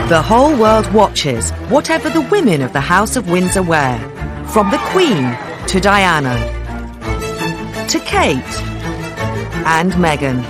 The whole world watches whatever the women of the House of Windsor wear, from the Queen to Diana, to Kate and Meghan.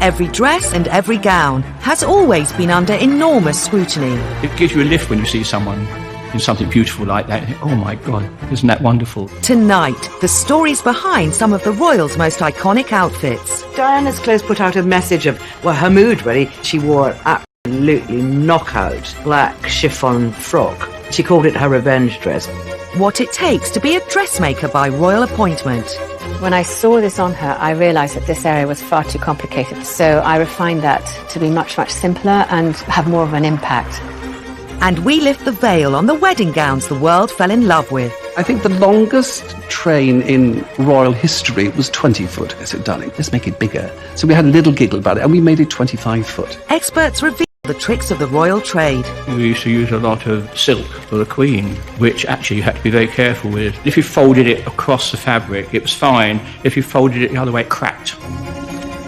Every dress and every gown has always been under enormous scrutiny. It gives you a lift when you see someone in something beautiful like that. Oh my God, isn't that wonderful? Tonight, the stories behind some of the royals' most iconic outfits. Diana's clothes put out a message of, well, her mood really. She wore an absolutely knockout black chiffon frock. She called it her revenge dress. What it takes to be a dressmaker by royal appointment. When I saw this on her, I realised that this area was far too complicated. So I refined that to be much, much simpler and have more of an impact. And we lift the veil on the wedding gowns the world fell in love with. I think the longest train in royal history was 20 foot. I said, darling, let's make it bigger. So we had a little giggle about it, and we made it 25 foot. Experts reveal the tricks of the royal trade. We used to use a lot of silk for the Queen, which actually you had to be very careful with. If you folded it across the fabric, it was fine. If you folded it the other way, it cracked.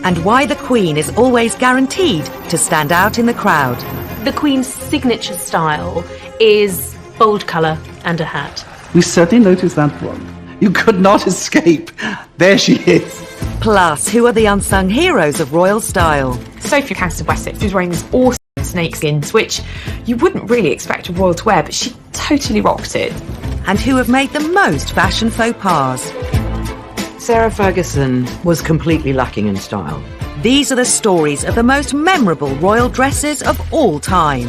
And why the Queen is always guaranteed to stand out in the crowd. The Queen's signature style is bold colour and a hat. We certainly noticed that one. You could not escape. There she is. Plus, who are the unsung heroes of royal style? Sophie Countess of Wessex was wearing these awesome snakeskins, which you wouldn't really expect a royal to wear, but she totally rocked it. And who have made the most fashion faux pas? Sarah Ferguson was completely lacking in style. These are the stories of the most memorable royal dresses of all time.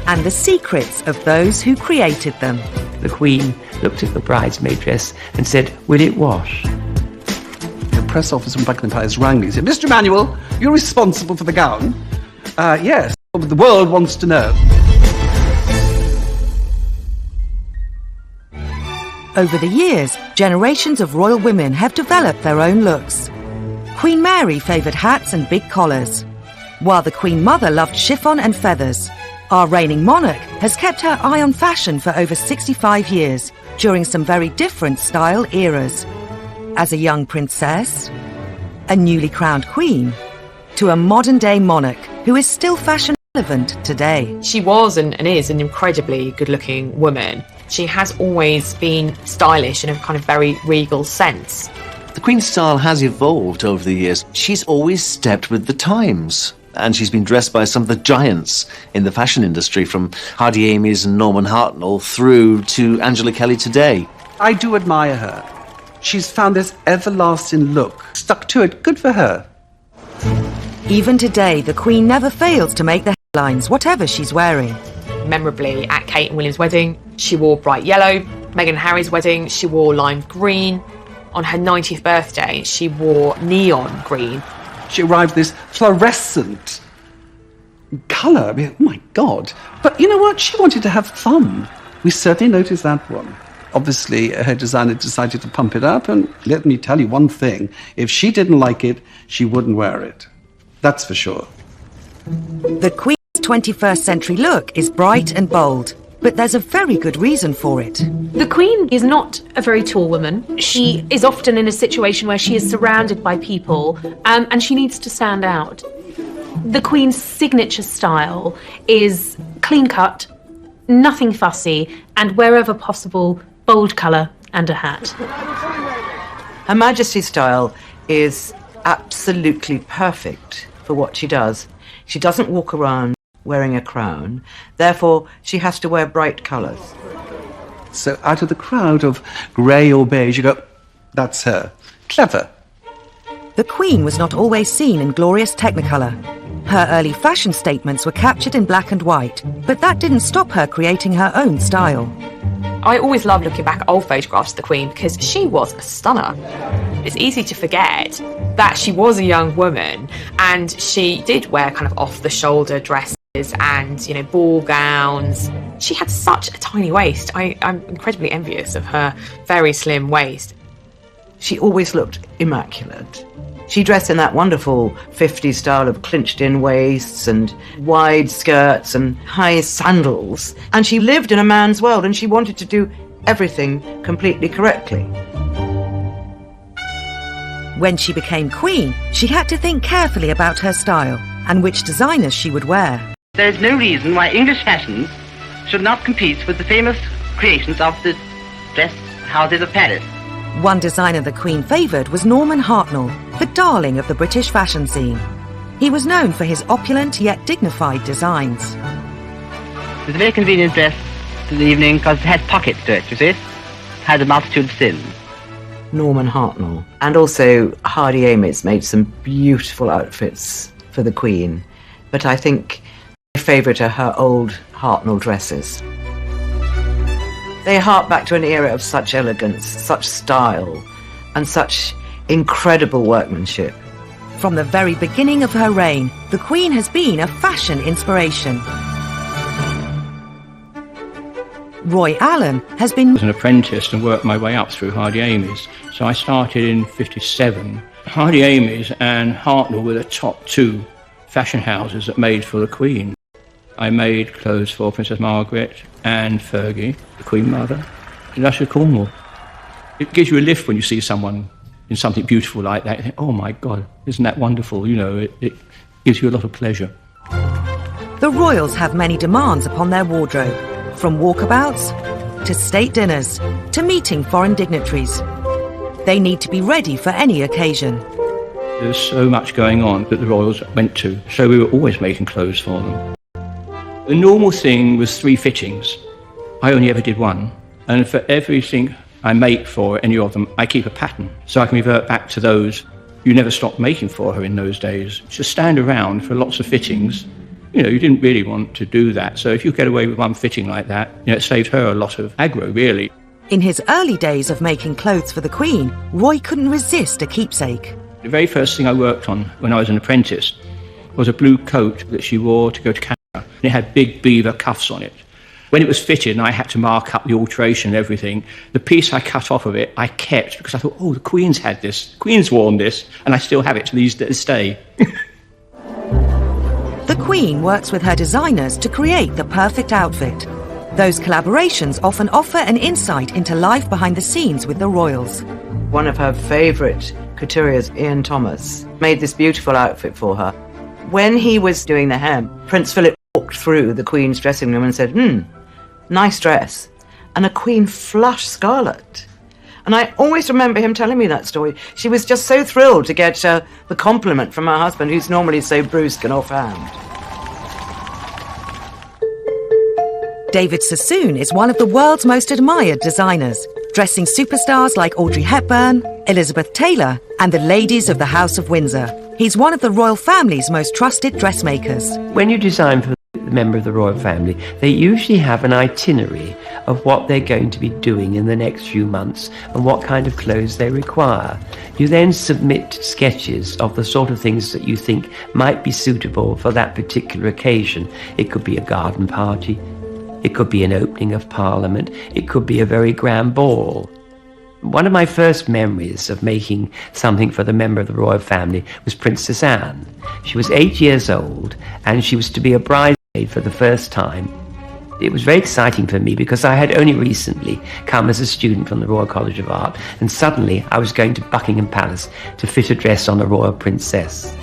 And the secrets of those who created them. The Queen looked at the bridesmaid dress and said, "Will it wash?" The press officer from Buckingham Palace rang me and said, "Mr. Emanuel, you're responsible for the gown?" Yes, but the world wants to know. Over the years, generations of royal women have developed their own looks. Queen Mary favoured hats and big collars, while the Queen Mother loved chiffon and feathers. Our reigning monarch has kept her eye on fashion for over 65 years, during some very different style eras. As a young princess, a newly crowned queen, to a modern-day monarch who is still fashion relevant today. She was and is an incredibly good-looking woman. She has always been stylish in a kind of very regal sense. The Queen's style has evolved over the years. She's always stepped with the times. And she's been dressed by some of the giants in the fashion industry, from Hardy Amies and Norman Hartnell through to Angela Kelly today. I do admire her. She's found this everlasting look. Stuck to it. Good for her. Even today, the Queen never fails to make the headlines, whatever she's wearing. Memorably, at Kate and William's wedding, she wore bright yellow. Meghan and Harry's wedding, she wore lime green. On her 90th birthday, she wore neon green. She arrived this fluorescent colour. I mean, oh my God. But you know what? She wanted to have fun. We certainly noticed that one. Obviously, her designer decided to pump it up, and let me tell you one thing. If she didn't like it, she wouldn't wear it. That's for sure. The Queen's 21st century look is bright and bold, but there's a very good reason for it. The Queen is not a very tall woman. She is often in a situation where she is surrounded by people, and she needs to stand out. The Queen's signature style is clean-cut, nothing fussy, and wherever possible, bold colour and a hat. Her Majesty's style is absolutely perfect for what she does. She doesn't walk around wearing a crown, therefore she has to wear bright colours. So out of the crowd of grey or beige, you go, that's her. Clever. The Queen was not always seen in glorious technicolor. Her early fashion statements were captured in black and white, but that didn't stop her creating her own style. I always love looking back at old photographs of the Queen because she was a stunner. It's easy to forget that she was a young woman and she did wear kind of off-the-shoulder dresses and, you know, ball gowns. She had such a tiny waist. I'm incredibly envious of her very slim waist. She always looked immaculate. She dressed in that wonderful 50s style of clinched-in waists and wide skirts and high sandals. And she lived in a man's world and she wanted to do everything completely correctly. When she became queen, she had to think carefully about her style and which designers she would wear. There is no reason why English fashions should not compete with the famous creations of the dress houses of Paris. One designer the Queen favoured was Norman Hartnell, the darling of the British fashion scene. He was known for his opulent yet dignified designs. It's a very convenient dress for the evening because it has pockets to it, you see. It has a multitude of sins. Norman Hartnell. And also Hardy Amies made some beautiful outfits for the Queen. But I think my favourite are her old Hartnell dresses. They hark back to an era of such elegance, such style, and such incredible workmanship. From the very beginning of her reign, the Queen has been a fashion inspiration. Roy Allen has been... I was an apprentice and worked my way up through Hardy Amies. So I started in 57. Hardy Amies and Hartnell were the top two fashion houses that made for the Queen. I made clothes for Princess Margaret and Fergie, the Queen Mother, in Usher Cornwall. It gives you a lift when you see someone in something beautiful like that. You think, oh my God, isn't that wonderful? You know, it gives you a lot of pleasure. The royals have many demands upon their wardrobe, from walkabouts to state dinners to meeting foreign dignitaries. They need to be ready for any occasion. There's so much going on that the royals went to, so we were always making clothes for them. The normal thing was 3 fittings. I only ever did 1. And for everything I make for any of them, I keep a pattern. So I can revert back to those you never stopped making for her in those days. To stand around for lots of fittings, you know, you didn't really want to do that. So if you get away with 1 fitting like that, you know, it saved her a lot of aggro, really. In his early days of making clothes for the Queen, Roy couldn't resist a keepsake. The very first thing I worked on when I was an apprentice was a blue coat that she wore to go to Canada. And it had big beaver cuffs on it. When it was fitted and I had to mark up the alteration and everything, the piece I cut off of it, I kept because I thought, oh, the Queen's had this, the Queen's worn this, and I still have it to this day. The Queen works with her designers to create the perfect outfit. Those collaborations often offer an insight into life behind the scenes with the royals. One of her favourite couturiers, Ian Thomas, made this beautiful outfit for her. When he was doing the hem, Prince Philip walked through the Queen's dressing room and said, nice dress. And a Queen flushed scarlet. And I always remember him telling me that story. She was just so thrilled to get the compliment from her husband, who's normally so brusque and offhand. David Sassoon is one of the world's most admired designers, dressing superstars like Audrey Hepburn, Elizabeth Taylor, and the ladies of the House of Windsor. He's one of the royal family's most trusted dressmakers. When you design for a member of the royal family, they usually have an itinerary of what they're going to be doing in the next few months and what kind of clothes they require. You then submit sketches of the sort of things that you think might be suitable for that particular occasion. It could be a garden party, it could be an opening of Parliament, it could be a very grand ball. One of my first memories of making something for the member of the royal family was Princess Anne. She was 8 years old and she was to be a bridesmaid for the first time. It was very exciting for me because I had only recently come as a student from the Royal College of Art, and suddenly I was going to Buckingham Palace to fit a dress on a royal princess.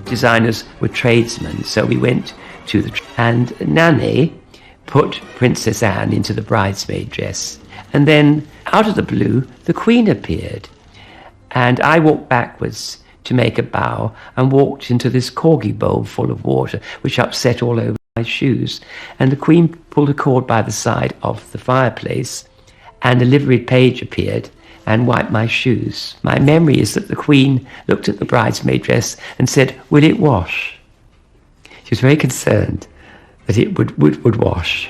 Designers were tradesmen, so we went to and Nanny put Princess Anne into the bridesmaid dress. And then, out of the blue, the Queen appeared. And I walked backwards to make a bow and walked into this corgi bowl full of water, which upset all over my shoes. And the Queen pulled a cord by the side of the fireplace, and a liveried page appeared and wiped my shoes. My memory is that the Queen looked at the bridesmaid dress and said, "Will it wash?" She was very concerned that it would wash.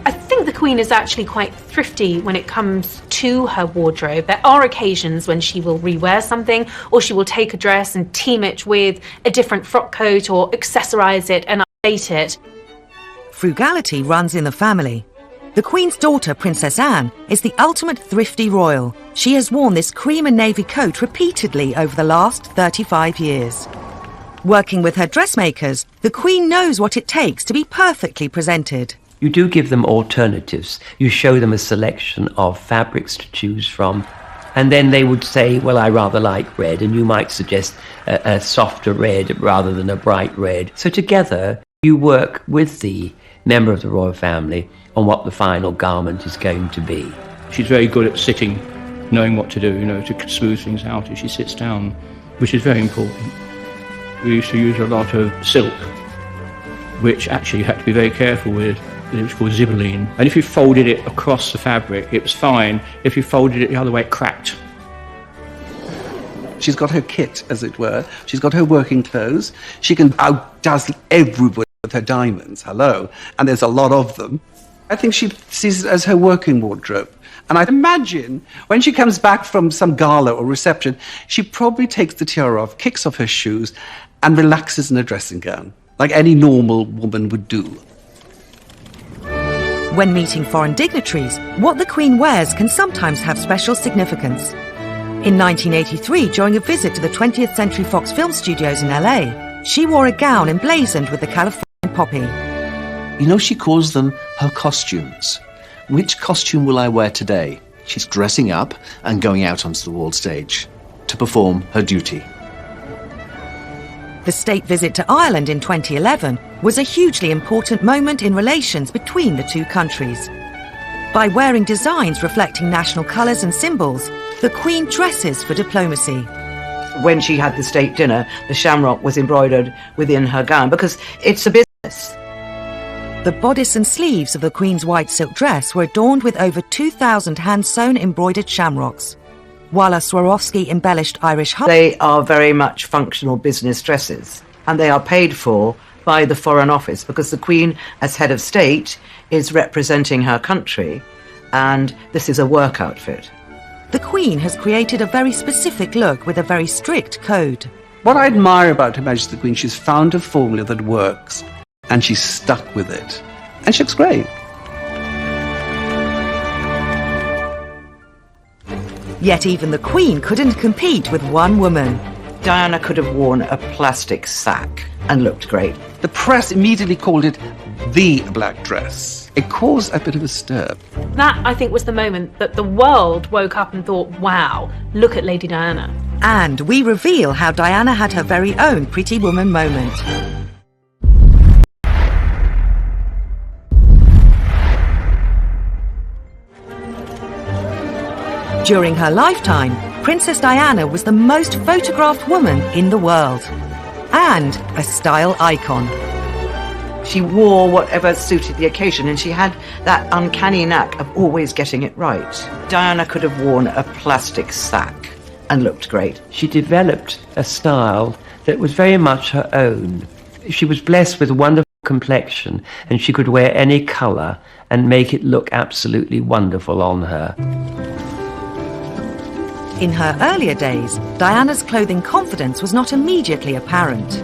I think the Queen is actually quite thrifty when it comes to her wardrobe. There are occasions when she will rewear something, or she will take a dress and team it with a different frock coat or accessorise it and update it. Frugality runs in the family. The Queen's daughter, Princess Anne, is the ultimate thrifty royal. She has worn this cream and navy coat repeatedly over the last 35 years. Working with her dressmakers, the Queen knows what it takes to be perfectly presented. You do give them alternatives. You show them a selection of fabrics to choose from, and then they would say, well, I rather like red, and you might suggest a softer red rather than a bright red. So together, You work with the member of the royal family on what the final garment is going to be. She's very good at sitting, knowing what to do, to smooth things out as she sits down, which is very important. We used to use a lot of silk, which actually you had to be very careful with. It was called zibeline. And if you folded it across the fabric, it was fine. If you folded it the other way, it cracked. She's got her kit, as it were. She's got her working clothes. She can outdazzle everybody with her diamonds, hello, and there's a lot of them. I think she sees it as her working wardrobe. And I'd imagine when she comes back from some gala or reception, she probably takes the tiara off, kicks off her shoes, and relaxes in a dressing gown, like any normal woman would do. When meeting foreign dignitaries, what the Queen wears can sometimes have special significance. In 1983, during a visit to the 20th Century Fox Film Studios in LA, she wore a gown emblazoned with the Californian poppy. She calls them her costumes. Which costume will I wear today? She's dressing up and going out onto the world stage to perform her duty. The state visit to Ireland in 2011 was a hugely important moment in relations between the two countries. By wearing designs reflecting national colours and symbols, the Queen dresses for diplomacy. When she had the state dinner, the shamrock was embroidered within her gown because it's a business. The bodice and sleeves of the Queen's white silk dress were adorned with over 2,000 hand-sewn embroidered shamrocks, while a Swarovski-embellished Irish harp. They are very much functional business dresses, and they are paid for by the Foreign Office because the Queen, as head of state, is representing her country, and this is a work outfit. The Queen has created a very specific look with a very strict code. What I admire about Her Majesty the Queen, she's found a formula that works, and she's stuck with it. And she looks great. Yet even the Queen couldn't compete with one woman. Diana could have worn a plastic sack and looked great. The press immediately called it the black dress. It caused a bit of a stir. That, I think, was the moment that the world woke up and thought, wow, look at Lady Diana. And we reveal how Diana had her very own Pretty Woman moment. During her lifetime, Princess Diana was the most photographed woman in the world, and a style icon. She wore whatever suited the occasion, and she had that uncanny knack of always getting it right. Diana could have worn a plastic sack and looked great. She developed a style that was very much her own. She was blessed with a wonderful complexion, and she could wear any colour and make it look absolutely wonderful on her. In her earlier days, Diana's clothing confidence was not immediately apparent.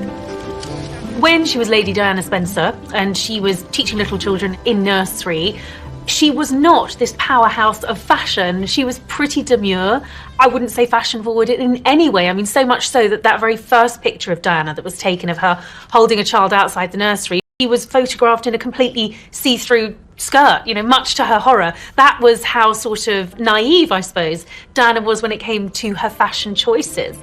When she was Lady Diana Spencer and she was teaching little children in nursery, she was not this powerhouse of fashion. She was pretty demure. I wouldn't say fashion forward in any way. I mean, so much so that very first picture of Diana that was taken of her holding a child outside the nursery, she was photographed in a completely see-through skirt, much to her horror. That was how sort of naive, I suppose, Diana was when it came to her fashion choices.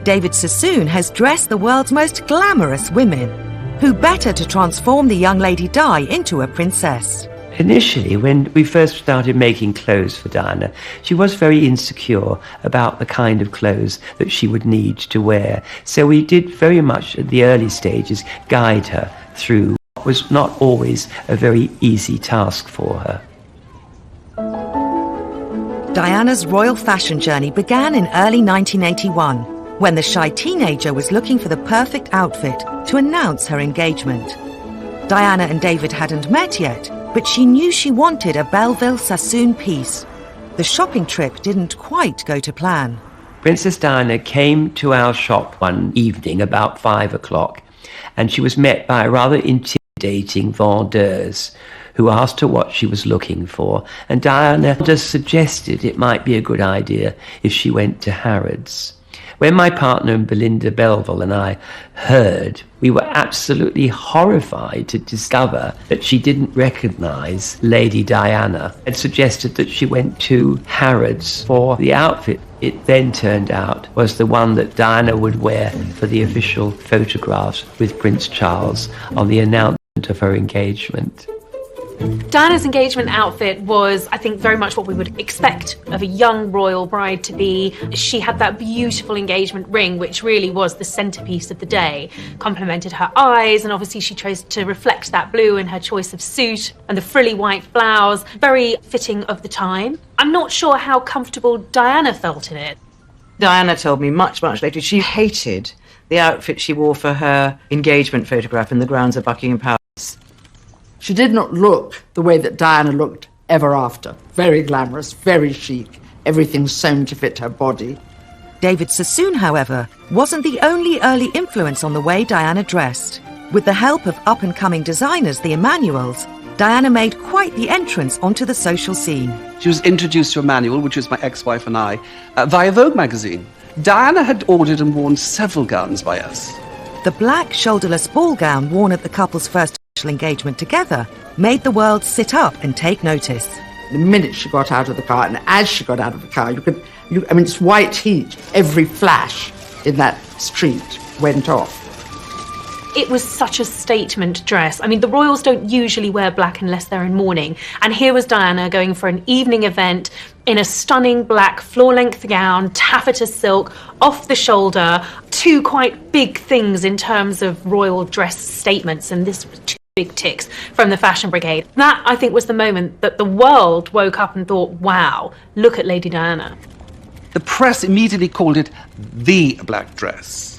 David Sassoon has dressed the world's most glamorous women. Who better to transform the young Lady Di into a princess? Initially, when we first started making clothes for Diana, she was very insecure about the kind of clothes that she would need to wear. So we did very much at the early stages guide her through what was not always a very easy task for her. Diana's royal fashion journey began in early 1981, when the shy teenager was looking for the perfect outfit to announce her engagement. Diana and David hadn't met yet, but she knew she wanted a Belleville Sassoon piece. The shopping trip didn't quite go to plan. Princess Diana came to our shop one evening about 5 o'clock, and she was met by a rather intimidating vendeuse who asked her what she was looking for, and Diana just suggested it might be a good idea if she went to Harrods. When my partner Belinda Belleville and I heard, we were absolutely horrified to discover that she didn't recognise Lady Diana and suggested that she went to Harrods for the outfit. It then turned out was the one that Diana would wear for the official photographs with Prince Charles on the announcement of her engagement. Diana's engagement outfit was, I think, very much what we would expect of a young royal bride to be. She had that beautiful engagement ring, which really was the centrepiece of the day, complemented her eyes, and obviously she chose to reflect that blue in her choice of suit and the frilly white blouse, very fitting of the time. I'm not sure how comfortable Diana felt in it. Diana told me much later she hated the outfit she wore for her engagement photograph in the grounds of Buckingham Palace. She did not look the way that Diana looked ever after. Very glamorous, very chic, everything sewn to fit her body. David Sassoon, however, wasn't the only early influence on the way Diana dressed. With the help of up-and-coming designers, the Emmanuels, Diana made quite the entrance onto the social scene. She was introduced to Emmanuel, which was my ex-wife and I, via Vogue magazine. Diana had ordered and worn several gowns by us. The black shoulderless ball gown worn at the couple's first engagement together made the world sit up and take notice. The minute she got out of the car, and as she got out of the car, it's white heat. Every flash in that street went off. It was such a statement dress. I mean, the royals don't usually wear black unless they're in mourning. And here was Diana going for an evening event in a stunning black floor-length gown, taffeta silk, off the shoulder, two quite big things in terms of royal dress statements. And this was two big ticks from the fashion brigade. That, I think, was the moment that the world woke up and thought, wow, look at Lady Diana. The press immediately called it the black dress.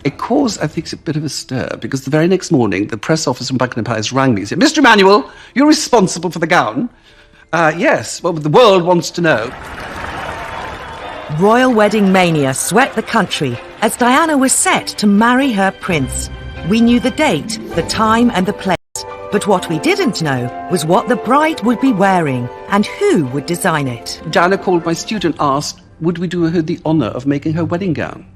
It caused, I think, a bit of a stir, because the very next morning, the press officer from Buckingham Palace rang me and said, Mr. Emmanuel, you're responsible for the gown. Yes, well, the world wants to know. Royal wedding mania swept the country as Diana was set to marry her prince. We knew the date, the time, and the place. But what we didn't know was what the bride would be wearing and who would design it. Diana called my studio and asked, would we do her the honour of making her wedding gown?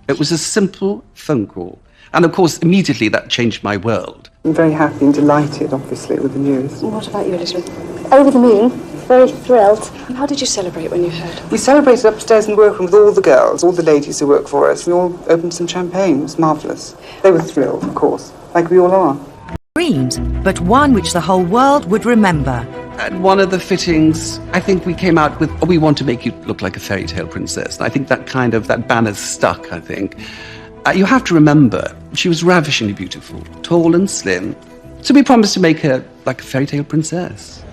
It was a simple phone call. And of course, immediately that changed my world. I'm very happy and delighted, obviously, with the news. And what about you, Elizabeth? Over the moon, very thrilled. And how did you celebrate when you heard? We celebrated upstairs in the workroom with all the girls, all the ladies who work for us. We all opened some champagne. It was marvellous. They were thrilled, of course, like we all are. Dreams, but one which the whole world would remember. At one of the fittings, I think we came out with, oh, we want to make you look like a fairy tale princess. And I think that banner stuck, I think. You have to remember, she was ravishingly beautiful, tall and slim. So we promised to make her like a fairy tale princess.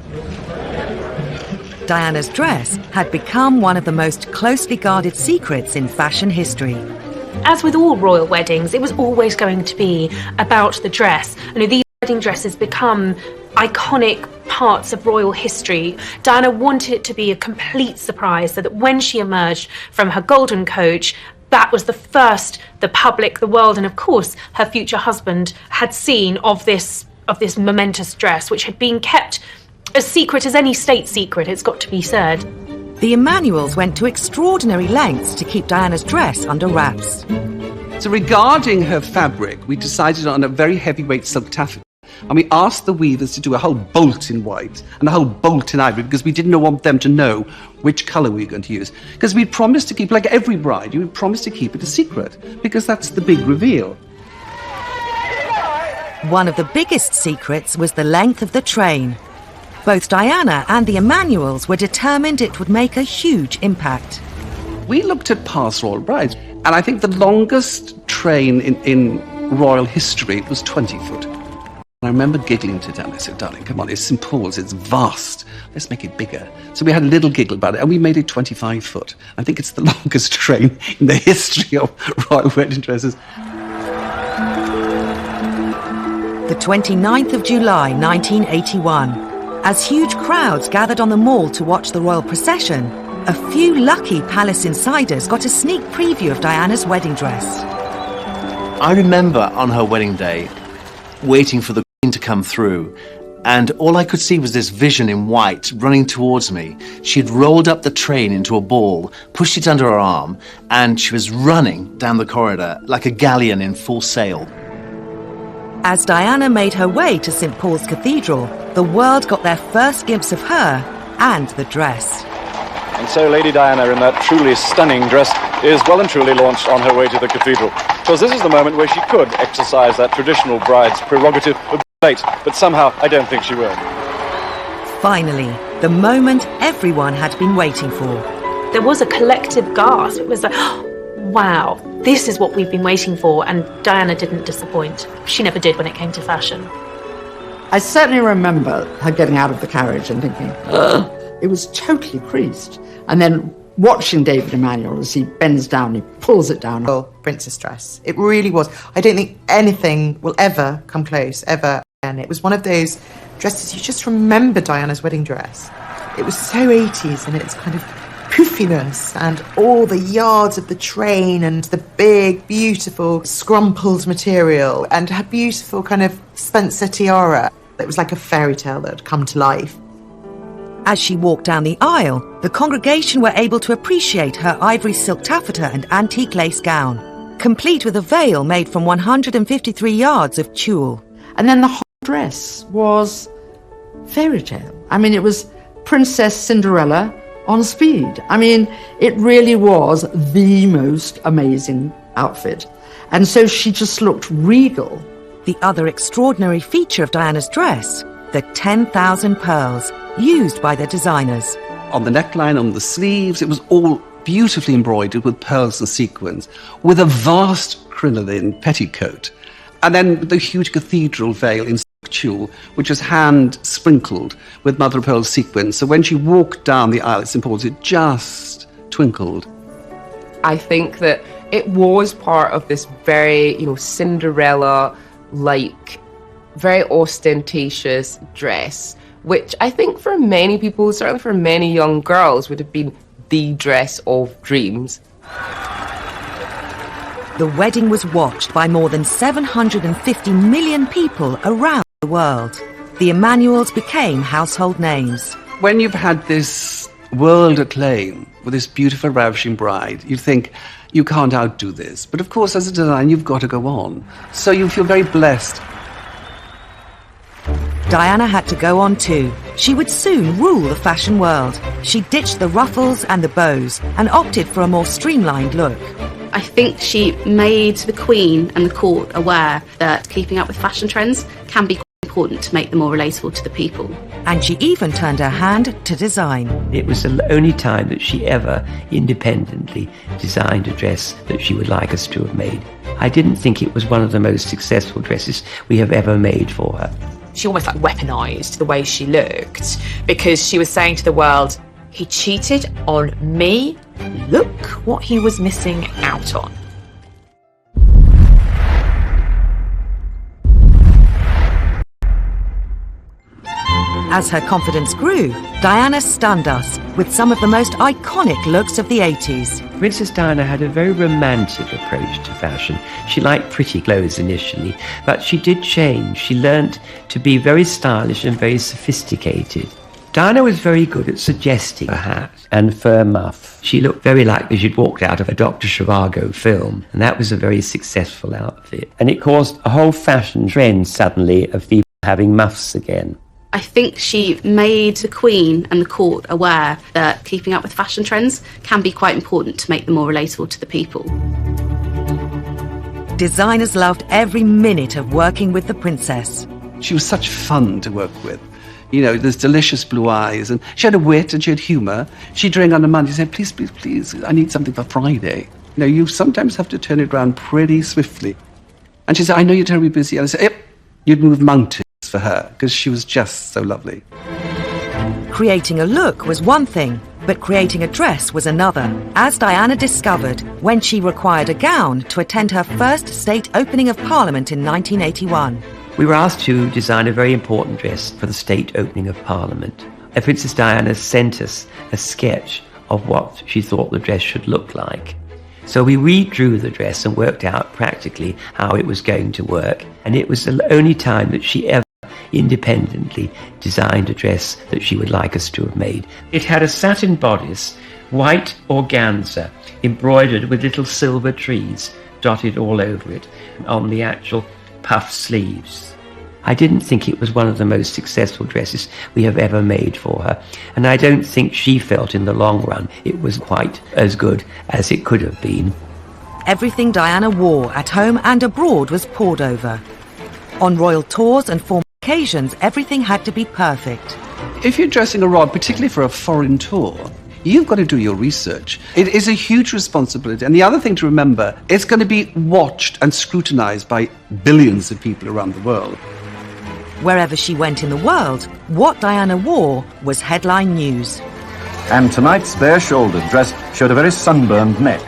Diana's dress had become one of the most closely guarded secrets in fashion history. As with all royal weddings, it was always going to be about the dress. These wedding dresses become iconic parts of royal history. Diana wanted it to be a complete surprise so that when she emerged from her golden coach, that was the first the public, the world, and of course her future husband had seen of this momentous dress, which had been kept as secret as any state secret, it's got to be said. The Emmanuels went to extraordinary lengths to keep Diana's dress under wraps. So regarding her fabric, we decided on a very heavyweight silk taffeta. And we asked the weavers to do a whole bolt in white and a whole bolt in ivory because we didn't want them to know which colour we were going to use. Because we promised to keep, like every bride, you promised to keep it a secret because that's the big reveal. One of the biggest secrets was the length of the train. Both Diana and the Emmanuels were determined it would make a huge impact. We looked at past royal brides, and I think the longest train in royal history was 20 foot. I remember giggling to Dan. I said, darling, come on, it's St. Paul's, it's vast. Let's make it bigger. So we had a little giggle about it, and we made it 25 foot. I think it's the longest train in the history of royal wedding dresses. The 29th of July, 1981. As huge crowds gathered on the Mall to watch the royal procession, a few lucky palace insiders got a sneak preview of Diana's wedding dress. I remember on her wedding day, waiting for the Queen to come through, and all I could see was this vision in white running towards me. She had rolled up the train into a ball, pushed it under her arm, and she was running down the corridor like a galleon in full sail. As Diana made her way to St. Paul's Cathedral, the world got their first glimpse of her and the dress. And so Lady Diana, in that truly stunning dress, is well and truly launched on her way to the cathedral. course, this is the moment where she could exercise that traditional bride's prerogative of late, but somehow I don't think she will. Finally, the moment everyone had been waiting for. There was a collective gasp. It was like, wow, this is what we've been waiting for, and Diana didn't disappoint. She never did when it came to fashion. I certainly remember her getting out of the carriage and thinking, ugh, it was totally creased. And then watching David Emanuel as he bends down, he pulls it down. Princess dress. It really was. I don't think anything will ever come close, ever. And it was one of those dresses, you just remember Diana's wedding dress. It was so 80s, and it's kind of poofiness and all the yards of the train and the big, beautiful scrumpled material and her beautiful kind of Spencer tiara. It was like a fairy tale that had come to life. As she walked down the aisle, the congregation were able to appreciate her ivory silk taffeta and antique lace gown, complete with a veil made from 153 yards of tulle. And then the whole dress was fairy tale. I mean, it was Princess Cinderella on speed. I mean, it really was the most amazing outfit. And so she just looked regal. The other extraordinary feature of Diana's dress, the 10,000 pearls used by the designers. On the neckline, on the sleeves, it was all beautifully embroidered with pearls and sequins, with a vast crinoline petticoat, and then the huge cathedral veil in tulle, which was hand-sprinkled with mother-of-pearl sequins. So when she walked down the aisle at St. Paul's, it just twinkled. I think that it was part of this very, Cinderella-like, very ostentatious dress, which I think for many people, certainly for many young girls, would have been the dress of dreams. The wedding was watched by more than 750 million people around the world. The Emanuels became household names. When you've had this world acclaim with this beautiful, ravishing bride, you think, you can't outdo this. But of course, as a designer, you've got to go on. So you feel very blessed. Diana had to go on too. She would soon rule the fashion world. She ditched the ruffles and the bows and opted for a more streamlined look. I think she made the Queen and the court aware that keeping up with fashion trends can be quite important to make them more relatable to the people. And she even turned her hand to design. It was the only time that she ever independently designed a dress that she would like us to have made. I didn't think it was one of the most successful dresses we have ever made for her. She almost weaponized the way she looked, because she was saying to the world, he cheated on me, look what he was missing out on. As her confidence grew, Diana stunned us with some of the most iconic looks of the 80s. Princess Diana had a very romantic approach to fashion. She liked pretty clothes initially, but she did change. She learnt to be very stylish and very sophisticated. Diana was very good at suggesting a hat and fur muff. She looked very like she'd walked out of a Dr. Zhivago film, and that was a very successful outfit. And it caused a whole fashion trend suddenly of people having muffs again. I think she made the Queen and the court aware that keeping up with fashion trends can be quite important to make them more relatable to the people. Designers loved every minute of working with the princess. She was such fun to work with. You know, those delicious blue eyes, and she had a wit and she had humour. She'd ring on a Monday and say, please, please, please, I need something for Friday. You know, you sometimes have to turn it around pretty swiftly. And she said, I know you're terribly busy. And I said, yep, you'd move mountains for her, because she was just so lovely. Creating a look was one thing, but creating a dress was another, as Diana discovered when she required a gown to attend her first state opening of Parliament in 1981. We were asked to design a very important dress for the state opening of Parliament. Princess Diana sent us a sketch of what she thought the dress should look like. So we redrew the dress and worked out practically how it was going to work. And it was the only time that she ever independently designed a dress that she would like us to have made. It had a satin bodice, white organza, embroidered with little silver trees dotted all over it on the actual puff sleeves. I didn't think it was one of the most successful dresses we have ever made for her, and I don't think she felt in the long run it was quite as good as it could have been. Everything Diana wore at home and abroad was pored over. On royal tours and formal occasions, everything had to be perfect. If you're dressing a royal, particularly for a foreign tour, you've got to do your research. It is a huge responsibility. And the other thing to remember, it's going to be watched and scrutinized by billions of people around the world. Wherever she went in the world, what Diana wore was headline news. And tonight's bare-shouldered dress showed a very sunburned neck.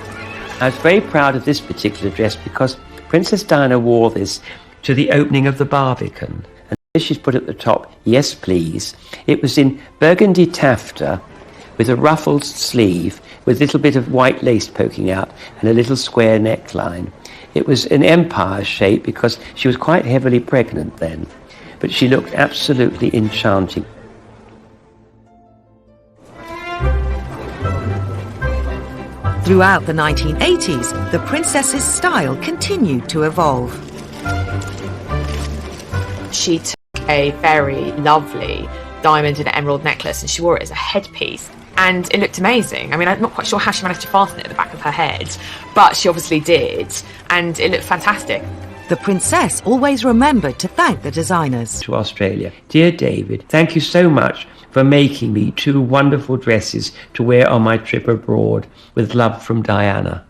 I was very proud of this particular dress because Princess Diana wore this to the opening of the Barbican. And she's put at the top, "Yes, please." It was in burgundy taffeta with a ruffled sleeve with a little bit of white lace poking out and a little square neckline. It was an empire shape because she was quite heavily pregnant then, but she looked absolutely enchanting. Throughout the 1980s, the princess's style continued to evolve. She took a very lovely diamond and emerald necklace and she wore it as a headpiece. And it looked amazing. I mean, I'm not quite sure how she managed to fasten it at the back of her head, but she obviously did, and it looked fantastic. The princess always remembered to thank the designers. To Australia. Dear David, thank you so much for making me 2 wonderful dresses to wear on my trip abroad. With love, from Diana.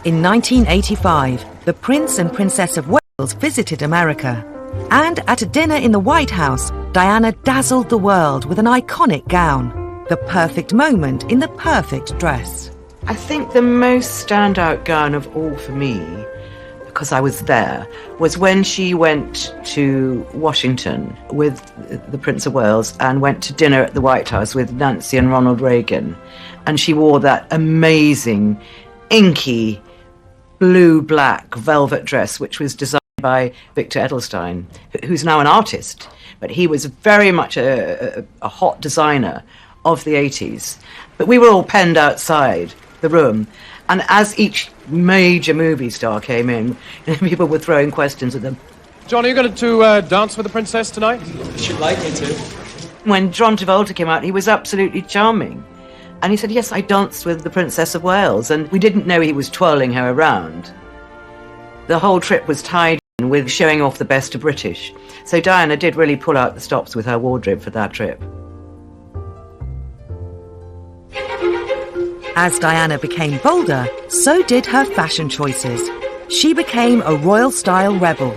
In 1985, the Prince and Princess of Wales visited America. And at a dinner in the White House, Diana dazzled the world with an iconic gown. The perfect moment in the perfect dress. I think the most standout gown of all for me, because I was there, was when she went to Washington with the Prince of Wales and went to dinner at the White House with Nancy and Ronald Reagan. And she wore that amazing, inky, blue-black velvet dress, which was designed by Victor Edelstein, who's now an artist. But he was very much a hot designer of the 80s. But we were all penned outside the room. And as each major movie star came in, people were throwing questions at them. John, are you going to dance with the princess tonight? She'd like me to. When John Travolta came out, he was absolutely charming. And he said, yes, I danced with the Princess of Wales. And we didn't know he was twirling her around. The whole trip was tied in with showing off the best of British. So Diana did really pull out the stops with her wardrobe for that trip. As Diana became bolder, so did her fashion choices. She became a royal style rebel.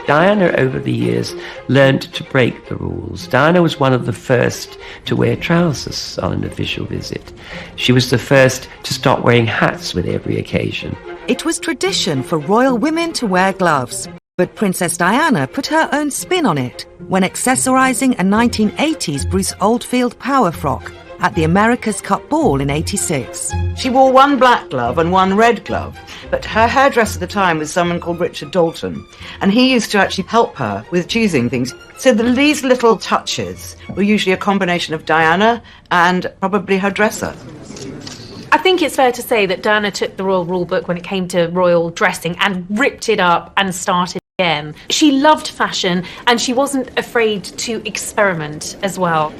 Diana, over the years, learned to break the rules. Diana was one of the first to wear trousers on an official visit. She was the first to stop wearing hats with every occasion. It was tradition for royal women to wear gloves, but Princess Diana put her own spin on it when accessorizing a 1980s Bruce Oldfield power frock at the America's Cup Ball in '86. She wore one black glove and one red glove, but her hairdresser at the time was someone called Richard Dalton, and he used to actually help her with choosing things. So these little touches were usually a combination of Diana and probably her dresser. I think it's fair to say that Diana took the royal rule book when it came to royal dressing and ripped it up and started again. She loved fashion and she wasn't afraid to experiment as well.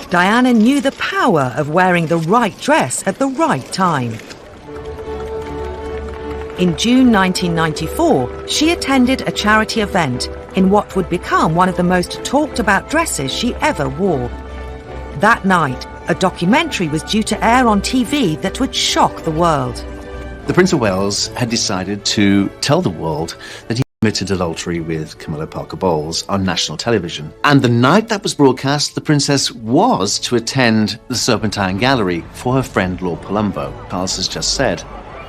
Diana knew the power of wearing the right dress at the right time. In June 1994, she attended a charity event in what would become one of the most talked about dresses she ever wore. That night, a documentary was due to air on TV that would shock the world. The Prince of Wales had decided to tell the world that he committed adultery with Camilla Parker Bowles on national television. And the night that was broadcast, the princess was to attend the Serpentine Gallery for her friend Lord Palumbo, Charles has just said.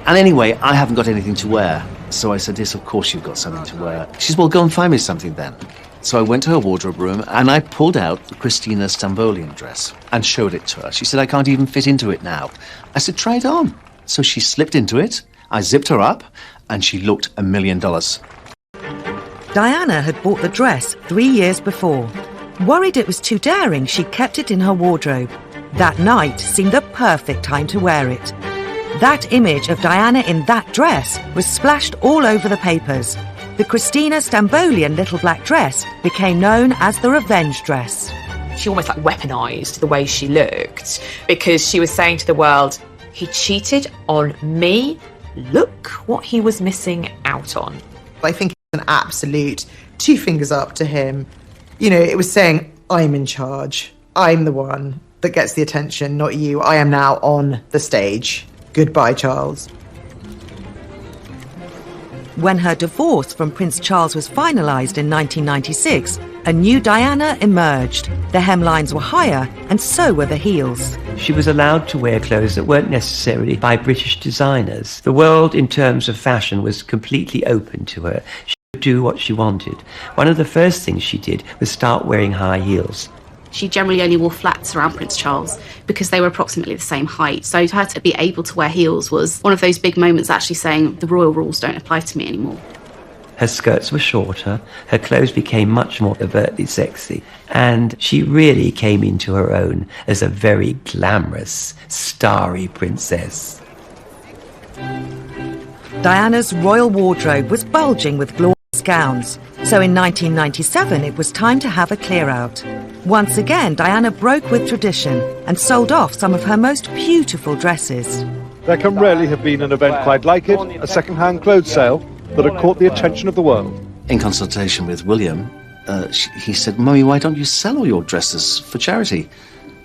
And anyway, I haven't got anything to wear. So I said, yes, of course you've got something to wear. She said, well, go and find me something then. So I went to her wardrobe room and I pulled out the Christina Stambolian dress and showed it to her. She said, I can't even fit into it now. I said, try it on. So she slipped into it, I zipped her up, and she looked $1 million. Diana had bought the dress 3 years before. Worried it was too daring, she kept it in her wardrobe. That night seemed the perfect time to wear it. That image of Diana in that dress was splashed all over the papers. The Christina Stambolian little black dress became known as the revenge dress. She almost weaponized the way she looked because she was saying to the world, He cheated on me. Look what he was missing out on. I think it's an absolute 2 fingers up to him. You know, it was saying, I'm in charge. I'm the one that gets the attention, not you. I am now on the stage. Goodbye, Charles. When her divorce from Prince Charles was finalised in 1996, a new Diana emerged. The hemlines were higher, and so were the heels. She was allowed to wear clothes that weren't necessarily by British designers. The world, in terms of fashion, was completely open to her. She could do what she wanted. One of the first things she did was start wearing high heels. She generally only wore flats around Prince Charles because they were approximately the same height. So for her to be able to wear heels was one of those big moments actually saying the royal rules don't apply to me anymore. Her skirts were shorter, her clothes became much more overtly sexy, and she really came into her own as a very glamorous, starry princess. Diana's royal wardrobe was bulging with glorious gowns, so in 1997 it was time to have a clear-out. Once again, Diana broke with tradition and sold off some of her most beautiful dresses. There can rarely have been an event quite like it, a second-hand clothes sale that had caught the attention of the world. In consultation with William, he said, Mummy, why don't you sell all your dresses for charity?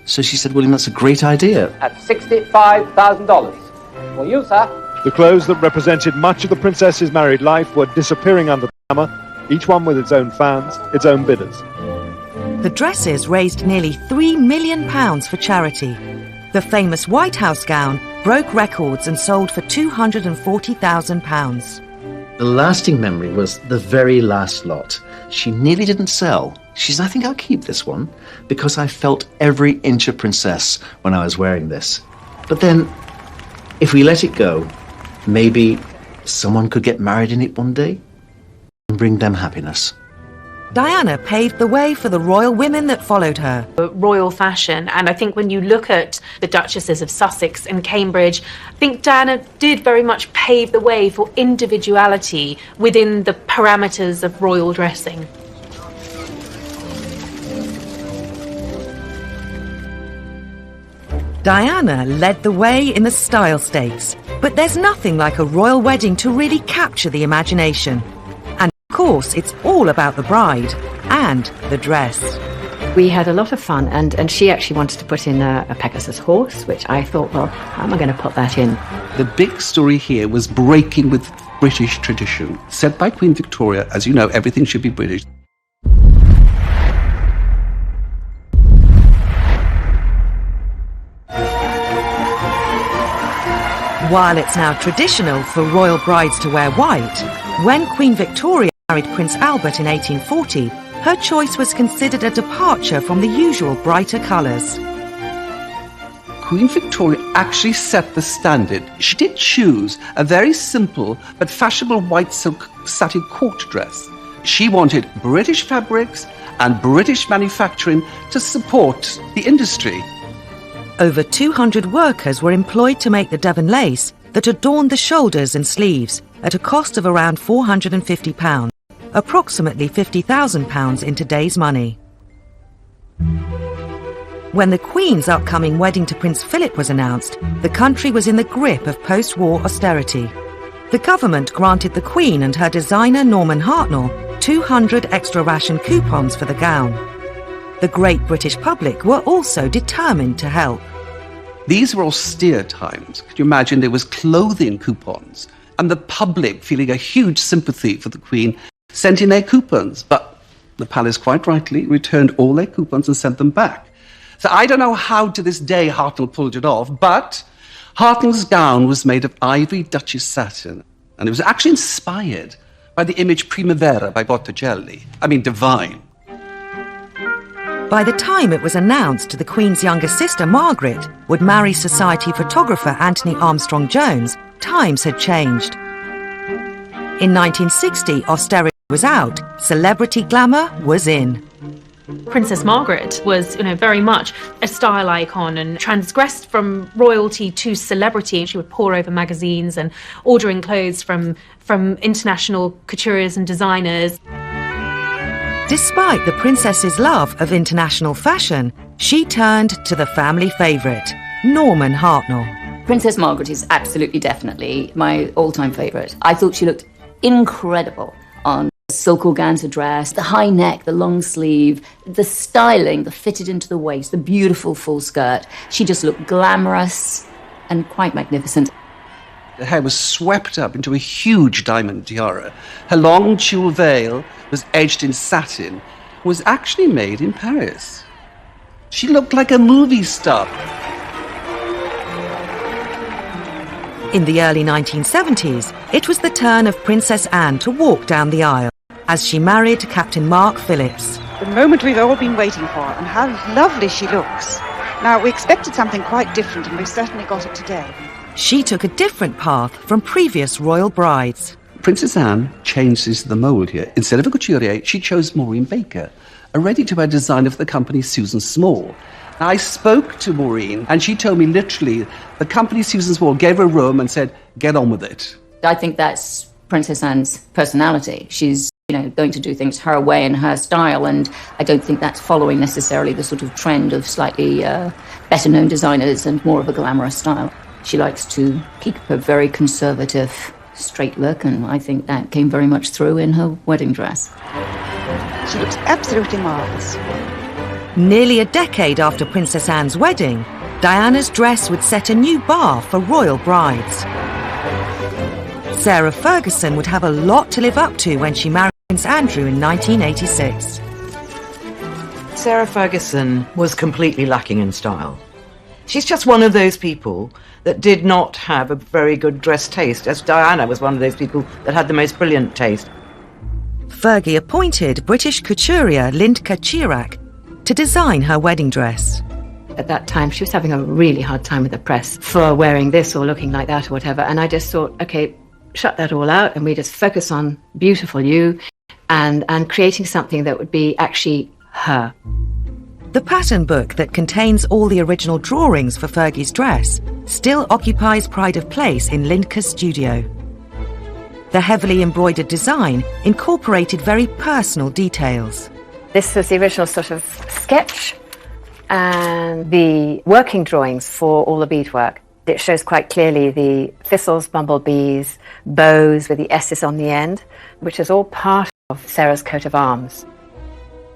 So she said, William, that's a great idea. At $65,000. For you, sir. The clothes that represented much of the princess's married life were disappearing under the hammer, each one with its own fans, its own bidders. The dresses raised nearly £3 million for charity. The famous White House gown broke records and sold for £240,000. The lasting memory was the very last lot. She nearly didn't sell. She said, I think I'll keep this one because I felt every inch a princess when I was wearing this. But then, if we let it go, maybe someone could get married in it one day and bring them happiness. Diana paved the way for the royal women that followed her. Royal fashion, and I think when you look at the Duchesses of Sussex and Cambridge, I think Diana did very much pave the way for individuality within the parameters of royal dressing. Diana led the way in the style stakes, but there's nothing like a royal wedding to really capture the imagination. And of course, it's all about the bride and the dress. We had a lot of fun, and she actually wanted to put in a Pegasus horse, which I thought, well, how am I going to put that in? The big story here was breaking with British tradition. Said by Queen Victoria, as you know, everything should be British. While it's now traditional for royal brides to wear white, when Queen Victoria married Prince Albert in 1840, her choice was considered a departure from the usual brighter colours. Queen Victoria actually set the standard. She did choose a very simple but fashionable white silk satin court dress. She wanted British fabrics and British manufacturing to support the industry. Over 200 workers were employed to make the Devon lace that adorned the shoulders and sleeves at a cost of around £450, approximately £50,000 in today's money. When the Queen's upcoming wedding to Prince Philip was announced, the country was in the grip of post-war austerity. The government granted the Queen and her designer Norman Hartnell 200 extra ration coupons for the gown. The great British public were also determined to help. These were austere times. Could you imagine there was clothing coupons and the public feeling a huge sympathy for the Queen sent in their coupons, but the palace quite rightly returned all their coupons and sent them back. So I don't know how to this day Hartnell pulled it off, but Hartnell's gown was made of ivory Duchess satin, and it was actually inspired by the image Primavera by Botticelli. I mean, divine. By the time it was announced the Queen's younger sister, Margaret, would marry society photographer Anthony Armstrong-Jones, times had changed. In 1960, austerity was out, celebrity glamour was in. Princess Margaret was, very much a style icon and transgressed from royalty to celebrity. She would pore over magazines and ordering clothes from international couturiers and designers. Despite the princess's love of international fashion, she turned to the family favourite, Norman Hartnell. Princess Margaret is absolutely, definitely my all-time favourite. I thought she looked incredible on a silk organza dress, the high neck, the long sleeve, the styling, the fitted into the waist, the beautiful full skirt. She just looked glamorous and quite magnificent. The hair was swept up into a huge diamond tiara. Her long tulle veil was edged in satin, was actually made in Paris. She looked like a movie star. In the early 1970s, it was the turn of Princess Anne to walk down the aisle as she married Captain Mark Phillips. The moment we've all been waiting for, and how lovely she looks. Now, we expected something quite different, and we've certainly got it today. She took a different path from previous royal brides. Princess Anne changes the mould here. Instead of a couturier, she chose Maureen Baker, a ready-to-wear designer for the company Susan Small. I spoke to Maureen, and she told me literally the company Susan Small gave her a room and said, get on with it. I think that's Princess Anne's personality. She's, going to do things her way and her style, and I don't think that's following necessarily the sort of trend of slightly better-known designers and more of a glamorous style. She likes to keep a very conservative, straight look, and I think that came very much through in her wedding dress. She looks absolutely marvellous. Nearly a decade after Princess Anne's wedding, Diana's dress would set a new bar for royal brides. Sarah Ferguson would have a lot to live up to when she married Prince Andrew in 1986. Sarah Ferguson was completely lacking in style. She's just one of those people that did not have a very good dress taste, as Diana was one of those people that had the most brilliant taste. Fergie appointed British couturier Lindka Chirac to design her wedding dress. At that time, she was having a really hard time with the press for wearing this or looking like that or whatever. And I just thought, okay, shut that all out and we just focus on beautiful you and creating something that would be actually her. The pattern book that contains all the original drawings for Fergie's dress still occupies pride of place in Lindka's studio. The heavily embroidered design incorporated very personal details. This was the original sort of sketch and the working drawings for all the beadwork. It shows quite clearly the thistles, bumblebees, bows with the S's on the end, which is all part of Sarah's coat of arms.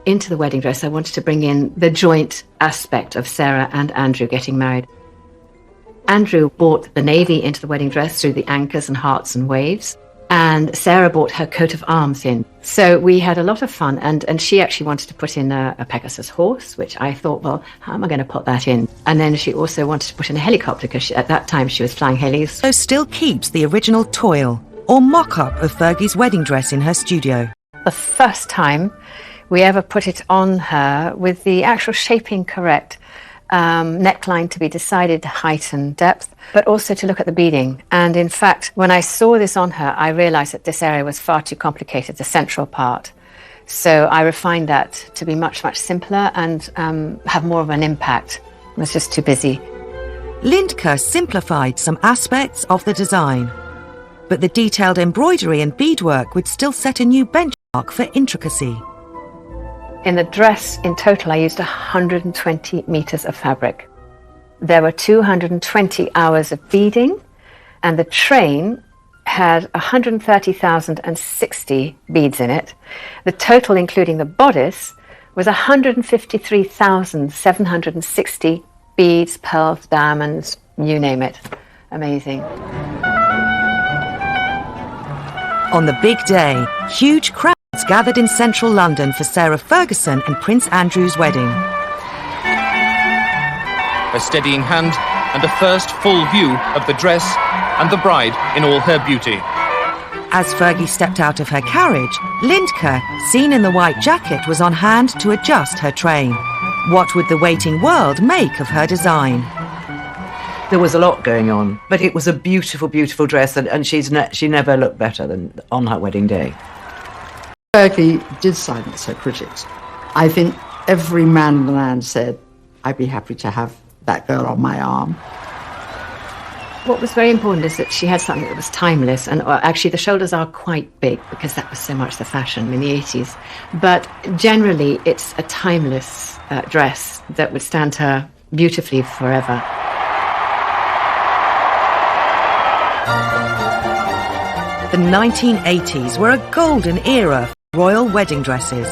Into the wedding dress, I wanted to bring in the joint aspect of Sarah and Andrew getting married. Andrew brought the navy into the wedding dress through the anchors and hearts and waves, and Sarah brought her coat of arms in. So we had a lot of fun, and she actually wanted to put in a Pegasus horse, which I thought, well, how am I going to put that in? And then she also wanted to put in a helicopter, because at that time she was flying helis. So still keeps the original toil, or mock-up of Fergie's wedding dress in her studio. The first time we ever put it on her with the actual shaping correct, neckline to be decided height and depth, but also to look at the beading. And in fact, when I saw this on her, I realized that this area was far too complicated, the central part. So I refined that to be much, much simpler and have more of an impact. I was just too busy. Lindka simplified some aspects of the design, but the detailed embroidery and beadwork would still set a new benchmark for intricacy. In the dress, in total, I used 120 meters of fabric. There were 220 hours of beading, and the train had 130,060 beads in it. The total, including the bodice, was 153,760 beads, pearls, diamonds, you name it. Amazing. On the big day, huge crowds gathered in central London for Sarah Ferguson and Prince Andrew's wedding. A steadying hand and a first full view of the dress and the bride in all her beauty. As Fergie stepped out of her carriage, Lindka, seen in the white jacket, was on hand to adjust her train. What would the waiting world make of her design? There was a lot going on, but it was a beautiful, beautiful dress, and she never looked better than on her wedding day. Fergie did silence her critics. I think every man in the land said, I'd be happy to have that girl on my arm. What was very important is that she had something that was timeless, and actually the shoulders are quite big because that was so much the fashion in the 80s. But generally it's a timeless dress that would stand her beautifully forever. The 1980s were a golden era for royal wedding dresses.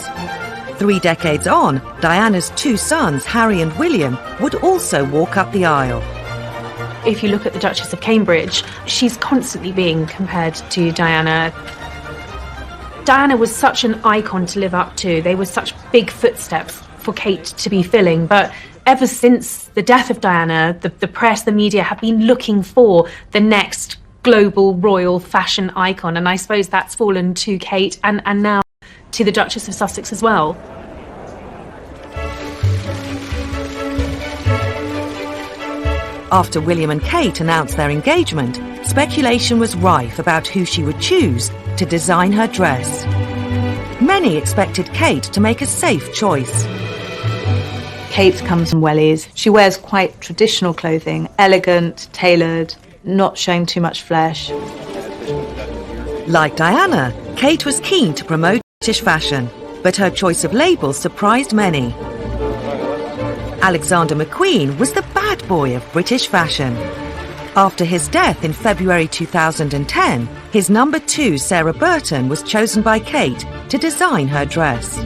3 decades on, Diana's 2 sons, Harry and William, would also walk up the aisle. If you look at the Duchess of Cambridge, she's constantly being compared to Diana. Diana was such an icon to live up to. They were such big footsteps for Kate to be filling. But ever since the death of Diana, the press, the media have been looking for the next global royal fashion icon. And I suppose that's fallen to Kate and now to the Duchess of Sussex as well. After William and Kate announced their engagement, speculation was rife about who she would choose to design her dress. Many expected Kate to make a safe choice. Kate comes from Wellies. She wears quite traditional clothing, elegant, tailored, not showing too much flesh. Like Diana, Kate was keen to promote British fashion, but her choice of labels surprised many. Alexander McQueen was the bad boy of British fashion. After his death in February 2010, his number 2, Sarah Burton, was chosen by Kate to design her dress.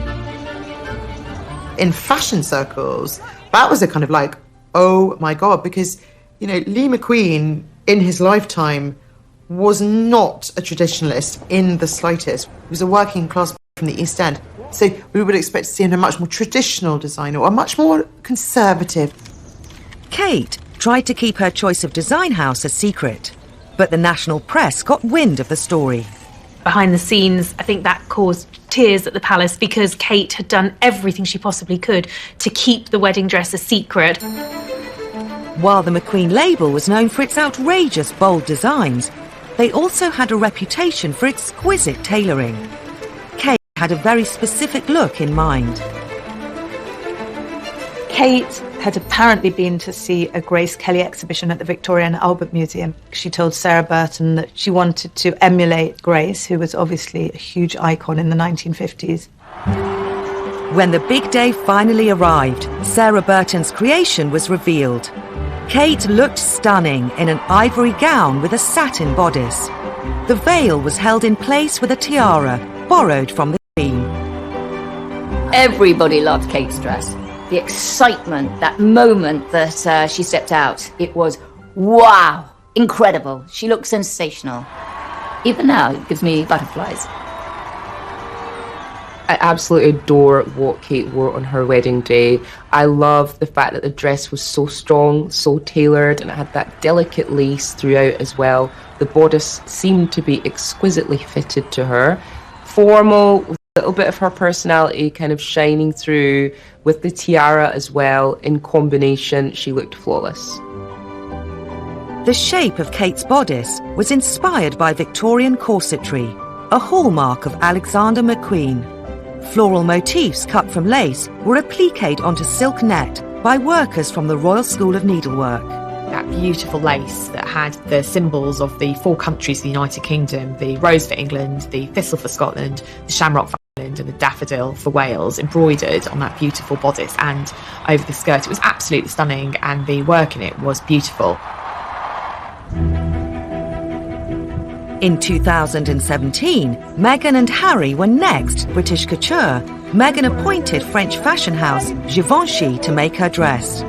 In fashion circles, that was a kind of like, oh my God, because, you know, Lee McQueen in his lifetime was not a traditionalist in the slightest. He was a working class from the East End. So we would expect to see him a much more traditional designer or much more conservative. Kate tried to keep her choice of design house a secret, but the national press got wind of the story. Behind the scenes, I think that caused tears at the palace because Kate had done everything she possibly could to keep the wedding dress a secret. While the McQueen label was known for its outrageous, bold designs, they also had a reputation for exquisite tailoring. Kate had a very specific look in mind. Kate had apparently been to see a Grace Kelly exhibition at the Victoria and Albert Museum. She told Sarah Burton that she wanted to emulate Grace, who was obviously a huge icon in the 1950s. When the big day finally arrived, Sarah Burton's creation was revealed. Kate looked stunning in an ivory gown with a satin bodice. The veil was held in place with a tiara, borrowed from the Queen. Everybody loved Kate's dress. The excitement, that moment that she stepped out, it was wow, incredible. She looked sensational. Even now, it gives me butterflies. I absolutely adore what Kate wore on her wedding day. I love the fact that the dress was so strong, so tailored, and it had that delicate lace throughout as well. The bodice seemed to be exquisitely fitted to her. Formal, a little bit of her personality kind of shining through with the tiara as well. In combination, she looked flawless. The shape of Kate's bodice was inspired by Victorian corsetry, a hallmark of Alexander McQueen. Floral motifs cut from lace were appliqued onto silk net by workers from the Royal School of Needlework. That beautiful lace that had the symbols of the 4 countries of the United Kingdom, the rose for England, the thistle for Scotland, the shamrock for Ireland and the daffodil for Wales, embroidered on that beautiful bodice and over the skirt. It was absolutely stunning and the work in it was beautiful. In 2017, Meghan and Harry were next British couture. Meghan appointed French fashion house Givenchy to make her dress.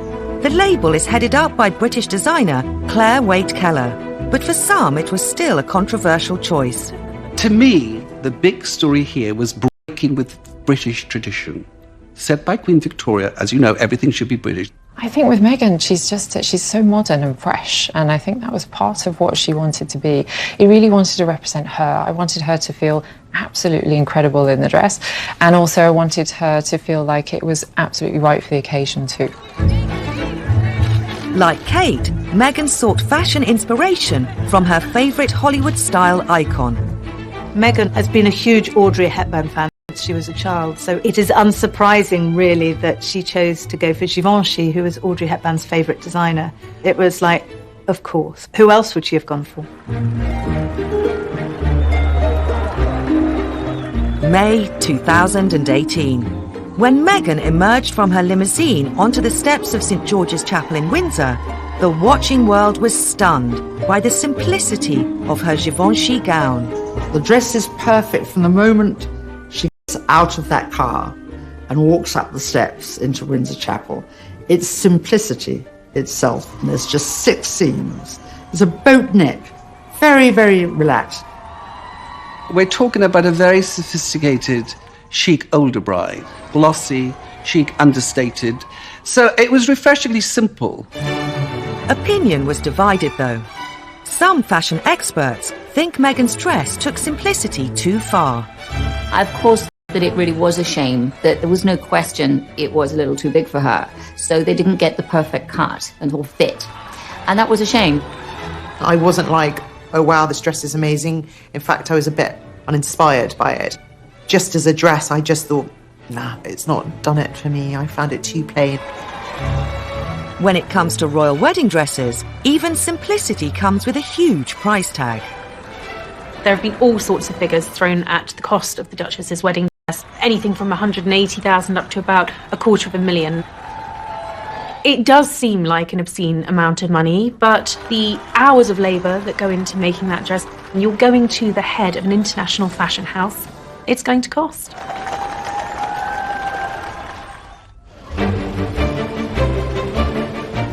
The label is headed up by British designer Claire Waite-Keller, but for some it was still a controversial choice. To me, the big story here was breaking with British tradition. Said by Queen Victoria, as you know, everything should be British. I think with Meghan, she's so modern and fresh, and I think that was part of what she wanted to be. It really wanted to represent her. I wanted her to feel absolutely incredible in the dress, and also I wanted her to feel like it was absolutely right for the occasion too. Like Kate, Meghan sought fashion inspiration from her favourite Hollywood-style icon. Meghan has been a huge Audrey Hepburn fan since she was a child, so it is unsurprising, really, that she chose to go for Givenchy, who was Audrey Hepburn's favourite designer. It was like, of course. Who else would she have gone for? May 2018. When Meghan emerged from her limousine onto the steps of St George's Chapel in Windsor, the watching world was stunned by the simplicity of her Givenchy gown. The dress is perfect from the moment she gets out of that car and walks up the steps into Windsor Chapel. It's simplicity itself, and there's just 6 seams. There's a boat neck, very, very relaxed. We're talking about a very sophisticated, chic older bride, glossy, chic understated. So it was refreshingly simple. Opinion was divided, though. Some fashion experts think Meghan's dress took simplicity too far. I, of course, that it really was a shame, that there was no question it was a little too big for her. So they didn't get the perfect cut and or fit. And that was a shame. I wasn't like, oh wow, this dress is amazing. In fact, I was a bit uninspired by it. Just as a dress, I just thought, nah, it's not done it for me. I found it too plain. When it comes to royal wedding dresses, even simplicity comes with a huge price tag. There have been all sorts of figures thrown at the cost of the Duchess's wedding dress, anything from 180,000 up to about $250,000. It does seem like an obscene amount of money, but the hours of labour that go into making that dress, and you're going to the head of an international fashion house, it's going to cost.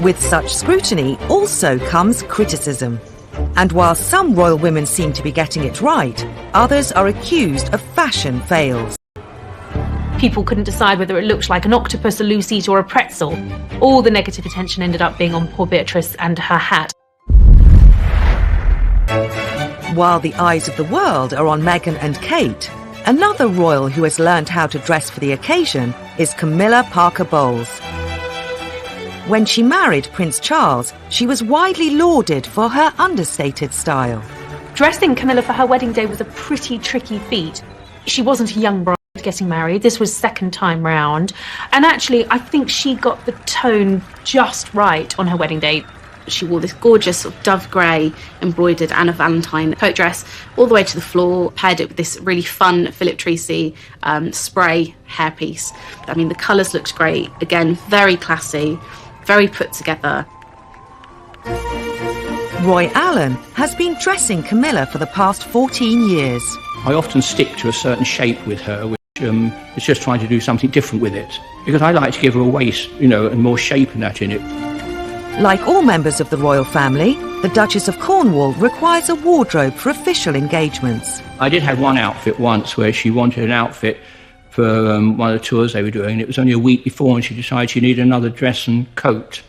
With such scrutiny also comes criticism. And while some royal women seem to be getting it right, others are accused of fashion fails. People couldn't decide whether it looked like an octopus, a loose eat or a pretzel. All the negative attention ended up being on poor Beatrice and her hat. While the eyes of the world are on Meghan and Kate, another royal who has learned how to dress for the occasion is Camilla Parker Bowles. When she married Prince Charles, she was widely lauded for her understated style. Dressing Camilla for her wedding day was a pretty tricky feat. She wasn't a young bride getting married. This was second time round. And actually, I think she got the tone just right on her wedding day. She wore this gorgeous sort of dove grey embroidered Anna Valentine coat dress all the way to the floor, paired it with this really fun Philip Treacy spray hairpiece. I mean, the colours looked great. Again, very classy, very put together. Roy Allen has been dressing Camilla for the past 14 years. I often stick to a certain shape with her, which is just trying to do something different with it. Because I like to give her a waist, and more shape and that in it. Like all members of the royal family, the Duchess of Cornwall requires a wardrobe for official engagements. I did have one outfit once where she wanted an outfit for one of the tours they were doing, and it was only a week before, and she decided she needed another dress and coat.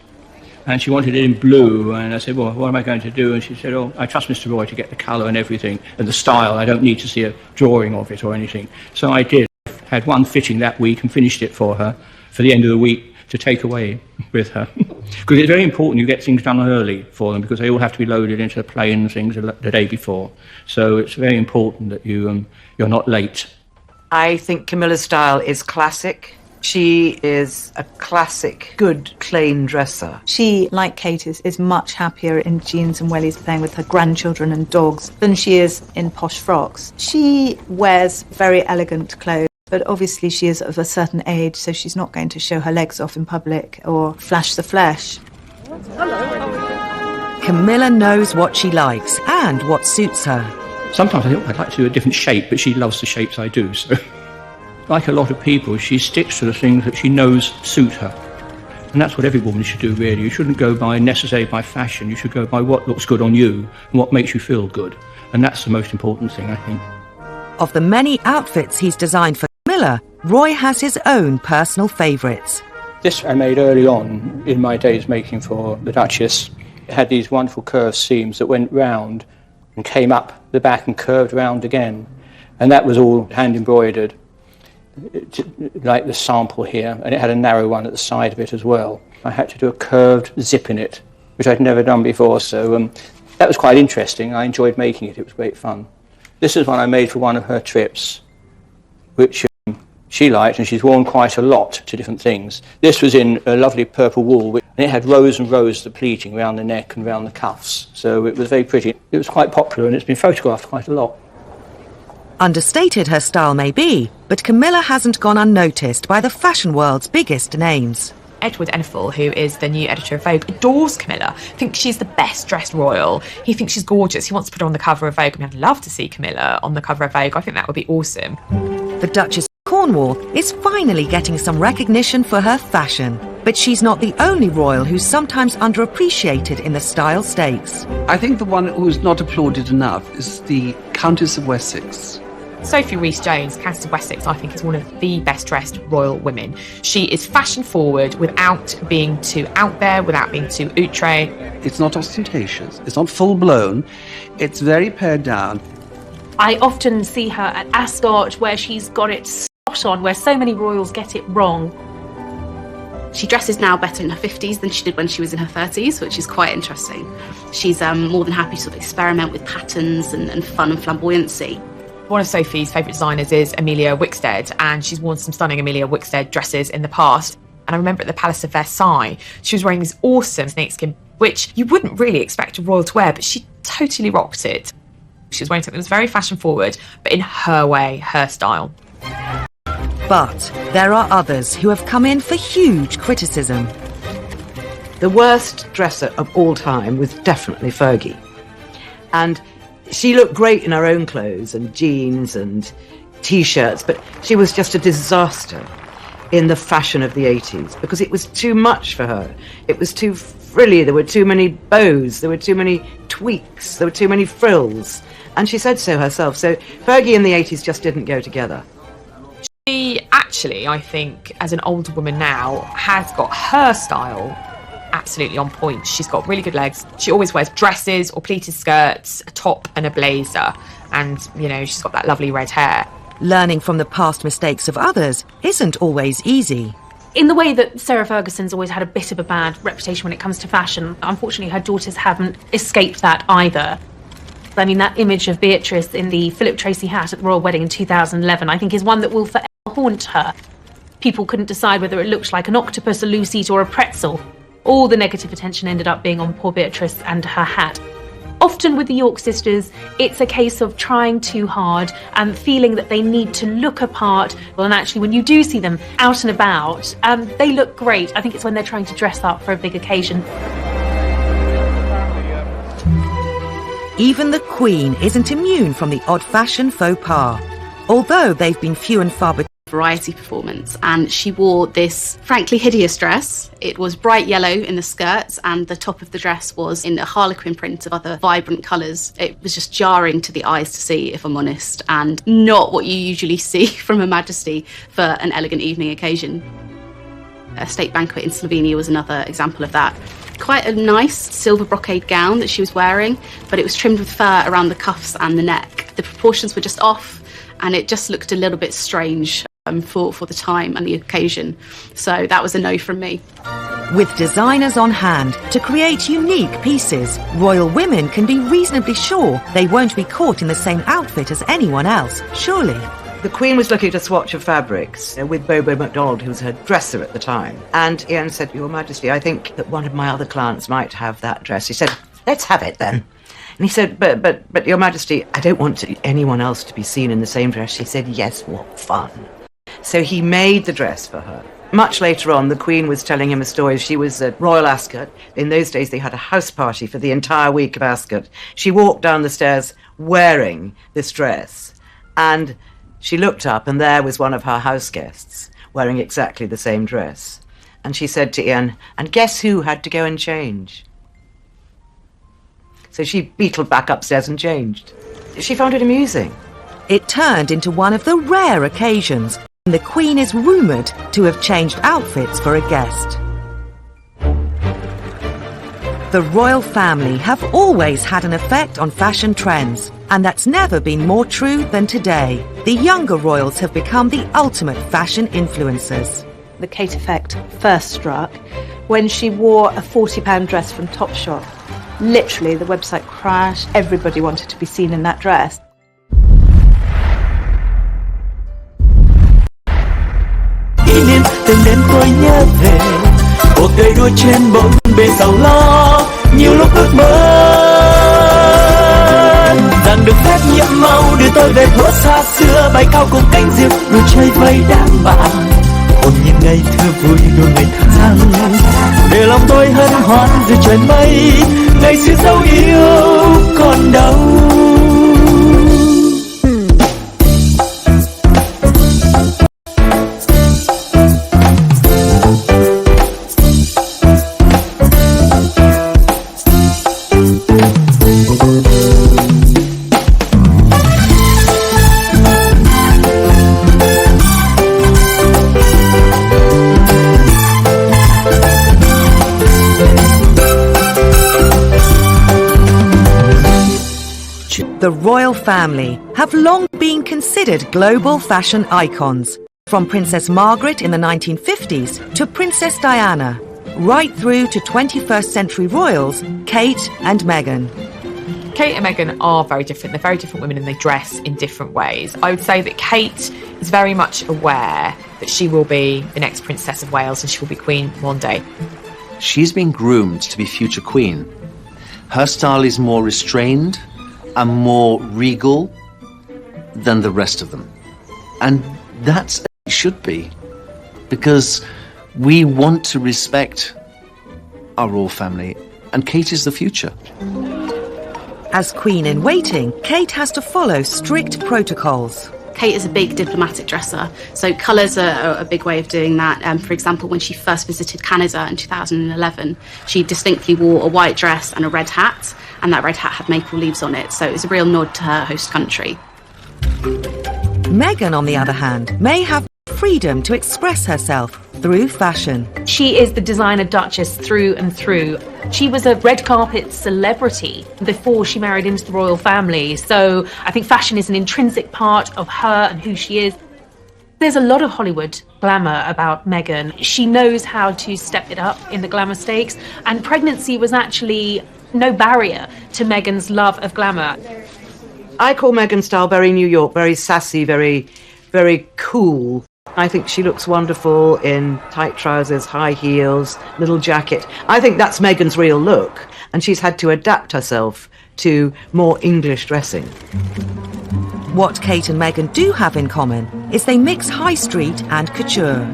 And she wanted it in blue, and I said, well, what am I going to do? And she said, oh, I trust Mr. Roy to get the colour and everything, and the style. I don't need to see a drawing of it or anything. So I did. Had one fitting that week and finished it for her for the end of the week to take away with her. Because it's very important you get things done early for them, because they all have to be loaded into the plane and things the day before. So it's very important that you're not late. I think Camilla's style is classic. She is a classic, good, plain dresser. She, like Kate, is much happier in jeans and wellies playing with her grandchildren and dogs than she is in posh frocks. She wears very elegant clothes, but obviously she is of a certain age, so she's not going to show her legs off in public or flash the flesh. Camilla knows what she likes and what suits her. Sometimes I think I'd like to do a different shape, but she loves the shapes I do, so... Like a lot of people, she sticks to the things that she knows suit her. And that's what every woman should do, really. You shouldn't go necessarily by fashion. You should go by what looks good on you and what makes you feel good. And that's the most important thing, I think. Of the many outfits he's designed for Camilla, Roy has his own personal favourites. This I made early on in my days making for the Duchess. It had these wonderful curved seams that went round and came up the back and curved round again. And that was all hand embroidered, like the sample here, and it had a narrow one at the side of it as well. I had to do a curved zip in it, which I'd never done before, so that was quite interesting. I enjoyed making it. It was great fun. This is one I made for one of her trips, which she liked, and she's worn quite a lot to different things. This was in a lovely purple wool, and it had rows and rows of pleating around the neck and around the cuffs, so it was very pretty. It was quite popular, and it's been photographed quite a lot. Understated her style may be, but Camilla hasn't gone unnoticed by the fashion world's biggest names. Edward Enfield, who is the new editor of Vogue, adores Camilla, thinks she's the best dressed royal. He thinks she's gorgeous. He wants to put her on the cover of Vogue. I mean, I'd love to see Camilla on the cover of Vogue. I think that would be awesome. The Duchess of Cornwall is finally getting some recognition for her fashion. But she's not the only royal who's sometimes underappreciated in the style stakes. I think the one who's not applauded enough is the Countess of Wessex. Sophie Rhys-Jones, Countess of Wessex, I think is one of the best dressed royal women. She is fashion forward without being too out there, without being too outre. It's not ostentatious, it's not full blown, it's very pared down. I often see her at Ascot where she's got it spot on, where so many royals get it wrong. She dresses now better in her 50s than she did when she was in her 30s, which is quite interesting. She's more than happy to sort of experiment with patterns and fun and flamboyancy. One of Sophie's favourite designers is Amelia Wickstead, and she's worn some stunning Amelia Wickstead dresses in the past. And I remember at the Palace of Versailles, she was wearing these awesome snakeskin, which you wouldn't really expect a royal to wear, but she totally rocked it. She was wearing something that was very fashion forward, but in her way, her style. But there are others who have come in for huge criticism. The worst dresser of all time was definitely Fergie. And she looked great in her own clothes and jeans and T-shirts, but she was just a disaster in the fashion of the 80s because it was too much for her. It was too frilly, there were too many bows, there were too many tweaks, there were too many frills. And she said so herself. So Fergie in the 80s just didn't go together. She actually, I think, as an older woman now, has got her style absolutely on point. She's got really good legs. She always wears dresses or pleated skirts, a top and a blazer. And, you know, she's got that lovely red hair. Learning from the past mistakes of others isn't always easy. In the way that Sarah Ferguson's always had a bit of a bad reputation when it comes to fashion, unfortunately her daughters haven't escaped that either. I mean, that image of Beatrice in the Philip Tracy hat at the royal wedding in 2011, I think is one that will forever haunt her. People couldn't decide whether it looked like an octopus, a lucite or a pretzel. All the negative attention ended up being on poor Beatrice and her hat. Often with the York sisters, it's a case of trying too hard and feeling that they need to look apart. Well, and actually, when you do see them out and about, they look great. I think it's when they're trying to dress up for a big occasion. Even the Queen isn't immune from the odd fashion faux pas, although they've been few and far between. Variety performance, and she wore this frankly hideous dress. It was bright yellow in the skirts and the top of the dress was in a harlequin print of other vibrant colours. It was just jarring to the eyes to see, if I'm honest, and not what you usually see from Her Majesty for an elegant evening occasion. A state banquet in Slovenia was another example of that. Quite a nice silver brocade gown that she was wearing, but it was trimmed with fur around the cuffs and the neck. The proportions were just off and it just looked a little bit strange for the time and the occasion. So that was a no from me. With designers on hand to create unique pieces, royal women can be reasonably sure they won't be caught in the same outfit as anyone else, surely. The Queen was looking at a swatch of fabrics with Bobo MacDonald, who was her dresser at the time. And Ian said, Your Majesty, I think that one of my other clients might have that dress. He said, let's have it then. And he said, but Your Majesty, I don't want anyone else to be seen in the same dress. She said, yes, what fun. So he made the dress for her. Much later on, the Queen was telling him a story. She was at Royal Ascot. In those days, they had a house party for the entire week of Ascot. She walked down the stairs wearing this dress. And she looked up, and there was one of her house guests wearing exactly the same dress. And she said to Ian, and guess who had to go and change? So she beetled back upstairs and changed. She found it amusing. It turned into one of the rare occasions when the Queen is rumoured to have changed outfits for a guest. The royal family have always had an effect on fashion trends, and that's never been more true than today. The younger royals have become the ultimate fashion influencers. The Kate effect first struck when she wore a £40 dress from Topshop. Literally, the website crashed. Everybody wanted to be seen in that dress. Từng đêm tôi nhớ về cuộc đời đua trên bốn bề giàu lo, nhiều lúc ước mơ rằng được phép nhiệm màu đưa tôi về thuở xa xưa, bay cao cùng cánh diều đua chơi với đám bạn, hồn nhiên ngày thơ vui đua ngày tháng, để lòng tôi hân hoan về trời mây, ngày xưa dấu yêu còn đâu. The royal family have long been considered global fashion icons, from Princess Margaret in the 1950s to Princess Diana, right through to 21st century royals Kate and Meghan. Kate and Meghan are very different. They're very different women and they dress in different ways. I would say that Kate is very much aware that she will be the next Princess of Wales and she will be Queen one day. She's been groomed to be future Queen. Her style is more restrained and more regal than the rest of them. And that's as it should be, because we want to respect our royal family, and Kate is the future. As Queen in waiting, Kate has to follow strict protocols. Kate is a big diplomatic dresser, so colours are a big way of doing that. For example, when she first visited Canada in 2011, she distinctly wore a white dress and a red hat, and that red hat had maple leaves on it, so it was a real nod to her host country. Meghan, on the other hand, may have freedom to express herself through fashion. She is the designer duchess through and through. She was a red carpet celebrity before she married into the royal family, so I think fashion is an intrinsic part of her and who she is. There's a lot of Hollywood glamour about Meghan. She knows how to step it up in the glamour stakes, and pregnancy was actually no barrier to Meghan's love of glamour. I call Meghan's style very New York, very sassy, very, very cool. I think she looks wonderful in tight trousers, high heels, little jacket. I think that's Meghan's real look, and she's had to adapt herself to more English dressing. What Kate and Meghan do have in common is they mix high street and couture.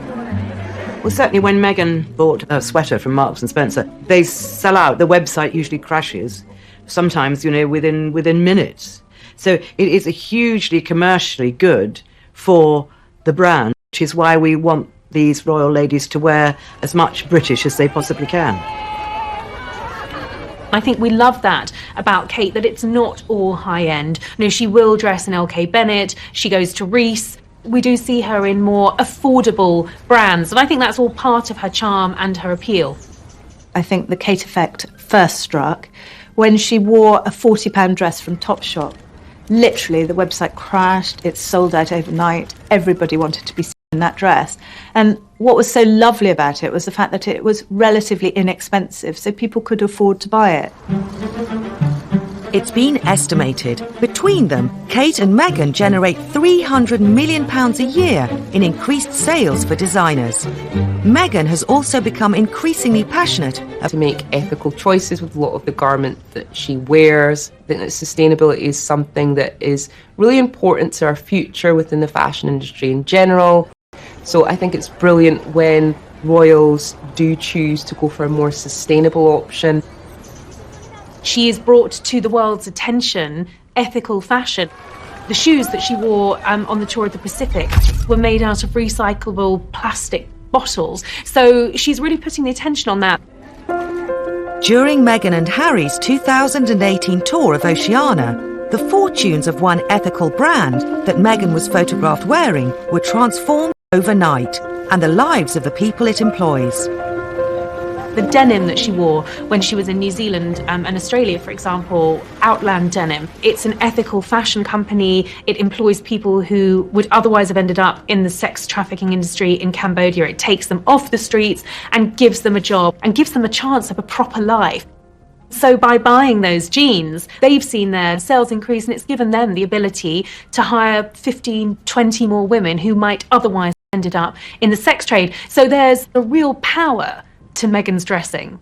Well, certainly when Meghan bought a sweater from Marks and Spencer, they sell out. The website usually crashes, sometimes, within minutes. So it is a hugely commercially good for the brand, which is why we want these royal ladies to wear as much British as they possibly can. I think we love that about Kate, that it's not all high-end. She will dress in LK Bennett, she goes to Reiss. We do see her in more affordable brands, and I think that's all part of her charm and her appeal. I think the Kate effect first struck when she wore a £40 dress from Topshop. Literally, the website crashed, it sold out overnight, everybody wanted to be seen in that dress. And what was so lovely about it was the fact that it was relatively inexpensive, so people could afford to buy it. It's been estimated, between them, Kate and Meghan generate £300 million a year in increased sales for designers. Meghan has also become increasingly passionate to make ethical choices with a lot of the garment that she wears. I think that sustainability is something that is really important to our future within the fashion industry in general. So I think it's brilliant when royals do choose to go for a more sustainable option. She has brought to the world's attention ethical fashion. The shoes that she wore on the tour of the Pacific were made out of recyclable plastic bottles. So she's really putting the attention on that. During Meghan and Harry's 2018 tour of Oceania, the fortunes of one ethical brand that Meghan was photographed wearing were transformed overnight, and the lives of the people it employs. The denim that she wore when she was in New Zealand and Australia, for example, Outland Denim. It's an ethical fashion company. It employs people who would otherwise have ended up in the sex trafficking industry in Cambodia. It takes them off the streets and gives them a job and gives them a chance of a proper life. So by buying those jeans, they've seen their sales increase, and it's given them the ability to hire 15, 20 more women who might otherwise have ended up in the sex trade. So there's a real power to Meghan's dressing.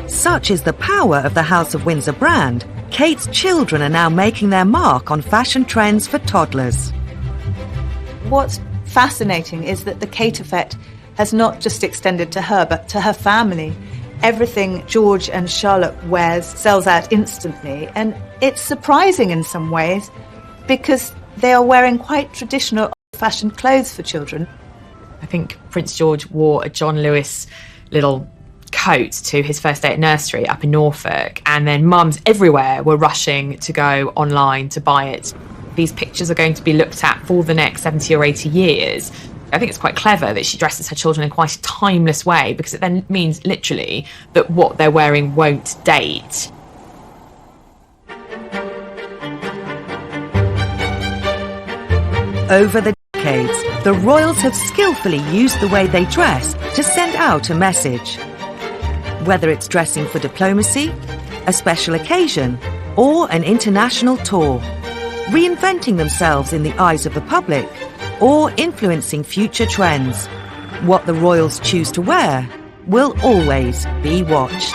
Such is the power of the House of Windsor brand, Kate's children are now making their mark on fashion trends for toddlers. what's fascinating is that the Kate effect has not just extended to her, but to her family. Everything George and Charlotte wears sells out instantly, and it's surprising in some ways because they are wearing quite traditional old-fashioned clothes for children. I think Prince George wore a John Lewis little coat to his first day at nursery up in Norfolk, and then mums everywhere were rushing to go online to buy it. These pictures are going to be looked at for the next 70 or 80 years. I think it's quite clever that she dresses her children in quite a timeless way, because it then means literally that what they're wearing won't date. Over the decades, the royals have skillfully used the way they dress to send out a message. Whether it's dressing for diplomacy, a special occasion, or an international tour, reinventing themselves in the eyes of the public, or influencing future trends, what the royals choose to wear will always be watched.